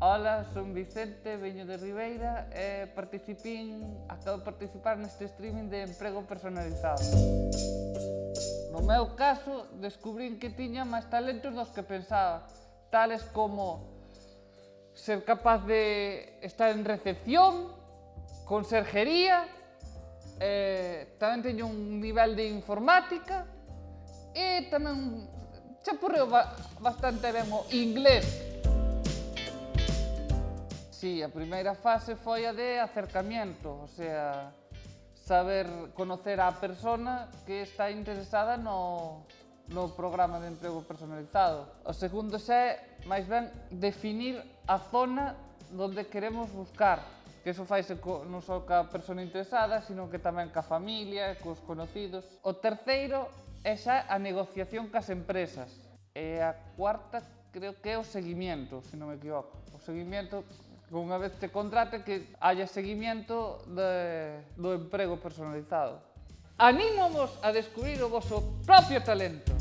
Ola, son Vicente, veño de Ribeira e acabo de participar neste streaming de emprego personalizado. No meu caso, descubrín que tiña máis talentos dos que pensaba, tales como ser capaz de estar en recepción, conserjería, tamén teño un nivel de informática e tamén chapurreo bastante ben o inglés. Sí, a primeira fase foi a de acercamiento, o sea, saber conocer a persona que está interesada no programa de emprego personalizado. O segundo xa é, máis ben, definir a zona onde queremos buscar, que iso faise non só ca persona interesada, sino que tamén ca familia, cos conocidos. O terceiro é xa a negociación cas empresas. E a cuarta creo que é o seguimiento, se non me equivoco. O seguimiento, que unha vez te contrate, que haya seguimiento do emprego personalizado. Anímamos a descubrir o voso propio talento.